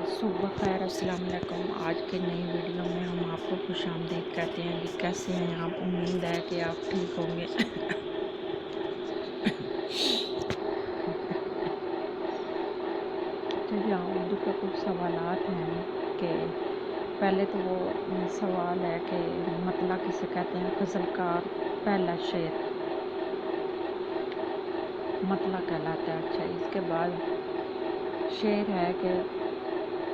صبح خیر، السلام علیکم۔ آج کے نئی ویڈیو میں ہم آپ کو خوش آمدید کہتے ہیں کہ کیسے ہیں آپ؟ امید ہے کہ آپ ٹھیک ہوں گے۔ تو یہاں اردو کے کچھ سوالات ہیں کہ پہلے تو وہ سوال ہے کہ مطلع کسے کہتے ہیں؟ غزل کا پہلا شعر مطلع کہلاتا ہے۔ اچھا، اس کے بعد شعر ہے کہ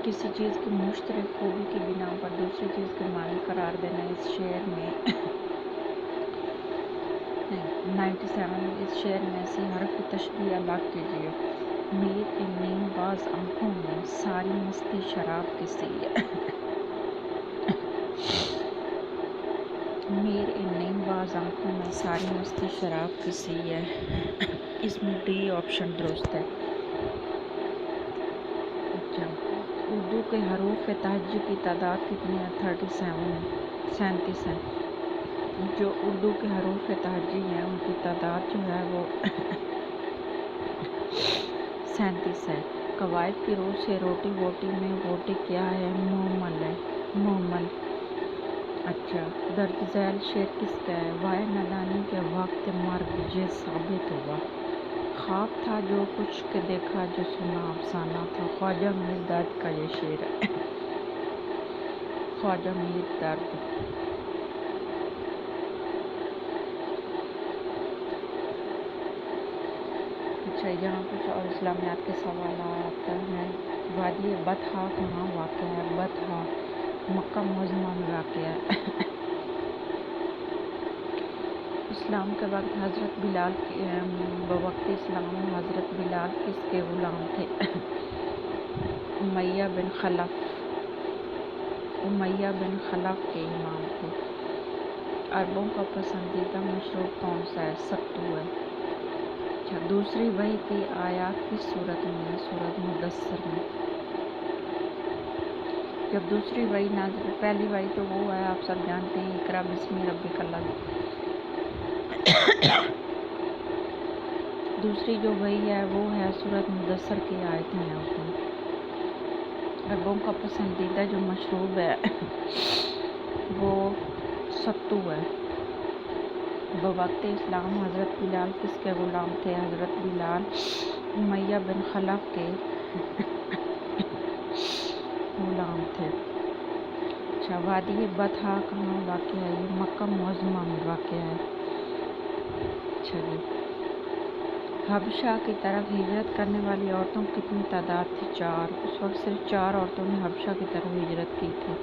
کسی چیز کی مشترک خوبی کی بنا پر دوسری چیز کے معنی قرار دینا۔ اس شعر میں 97 اس شعر میں سے حرف تشبیہ الگ کیجیے۔ میر ان نیم باز آنکھوں میں ساری مستی شراب کی سی ہے۔ میر ان نیم باز آنکھوں میں ساری مستی شراب کی سی ہے۔ اس میں ڈی آپشن درست ہے۔ اچھا، اردو کے حروف تہجی کی تعداد کتنی ہے؟ 37 ہے۔ جو اردو کے حروف تہجی ہیں ان کی تعداد جو ہے وہ 37 ہے۔ قواعد کی روح سے روٹی ووٹی میں ووٹی کیا ہے؟ مہمل ہے، مہمل۔ اچھا، درج ذیل شعر کس کا ہے؟ وائے نادانی کے وقت مرگ یہ ثابت ہوا۔ خواب تھا جو کچھ کہ دیکھا جو سنا افسانہ تھا۔ خواجہ میر درد کا یہ شعر ہے۔ خواجہ میر درد۔ اچھا، یہاں کچھ اور اسلامیات کے سوالات ہیں۔ وادی بطحا کہاں واقع ہے؟ بطحا مکہ معظمہ میں واقع ہے۔ اسلام کے وقت حضرت بلال بوقت اسلام میں حضرت بلال کس کے غلام تھے؟ امیہ بن خلف۔ امیہ بن خلف کے امام تھے۔ عربوں کا پسندیدہ مشروب کون سا ہے؟ ستو ہے۔ اچھا، دوسری وحی کی آیات کس سورت میں ہے؟ سورت مدثر میں۔ جب دوسری وحی نازل، پہلی وحی تو وہ ہے آپ سب جانتے ہیں، اقرا بسم ربک الذی۔ دوسری جو وحی ہے وہ ہے سورت مدثر کی آیتیں ہیں اس میں۔ عربوں کا پسندیدہ جو مشروب ہے وہ ستو ہے۔ بوقت اسلام حضرت بلال کس کے غلام تھے؟ حضرت بلال امیہ بن خلف کے غلام تھے۔ اچھا، وادی بطحا کہاں واقع ہے؟ یہ مکہ معظمہ میں واقع ہے۔ اچھا جی، حبشہ کی طرف ہجرت کرنے والی عورتوں کی کتنی تعداد تھی؟ 4۔ اس وقت صرف 4 عورتوں نے حبشہ کی طرف ہجرت کی تھی۔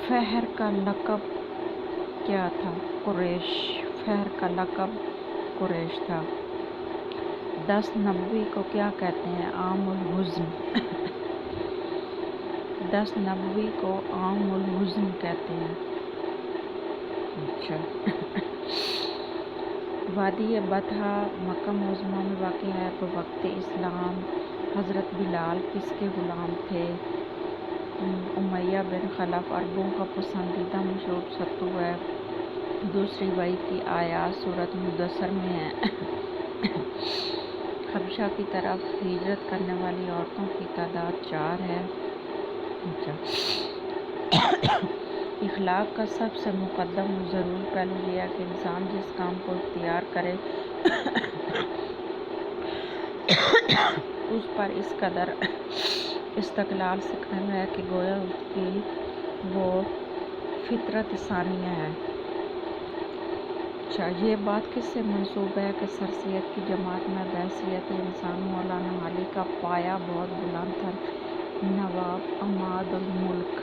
فہر کا لقب کیا تھا؟ قریش۔ فہر کا لقب قریش تھا۔ 10 نبوی کو کیا کہتے ہیں؟ عام الحزن۔ 10 نبوی کو عام الحزن کہتے ہیں۔ اچھا، وادی بطحا مکہ معظمہ میں واقع ہے۔ بوقت اسلام حضرت بلال کس کے غلام تھے؟ امیہ بن خلف۔ عربوں کا پسندیدہ مشروب ستو ہے۔ دوسری وحی کی آیات سورت مدثر میں ہے۔ حبشہ کی طرف ہجرت کرنے والی عورتوں کی تعداد 4 ہے۔ اچھا، اخلاق کا سب سے مقدم و ضروری پہلو یہ ہے کہ انسان جس کام کو اختیار کرے اس پر اس قدر استقلال سے قائم ہے کہ گویا اس کی وہ فطرت ثانیہ ہے۔ اچھا، یہ بات کس سے منسوب ہے کہ سر سید کی جماعت میں بحیثیت انسان مولانا حالی کا پایہ بہت بلند تھا۔ نواب عماد الملک۔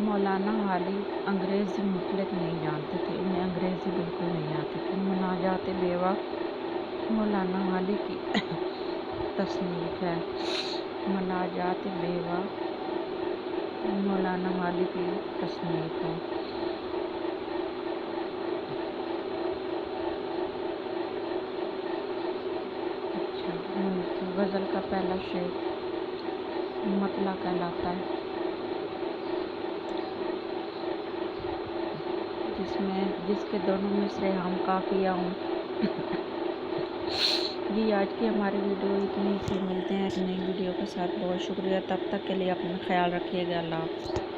مولانا حالی انگریزی مطلق نہیں جانتے تھے، انہیں انگریزی بالکل نہیں آتی تھی۔ مناجات بیوہ مولانا حالی کی تصنیف ہے۔ مناجات بیوہ مولانا حالی کی تصنیف ہے۔ اچھا، غزل کا پہلا شعر مطلع کہلاتا ہے، جس کے دونوں مصرے ہم قافیہ ہوں۔ جی، آج کی ہماری ویڈیو اتنی سی، ملتے ہیں ساتھ بہت شکریہ، تب تک کے لیے اپنا خیال رکھیے گا، اللہ حافظ۔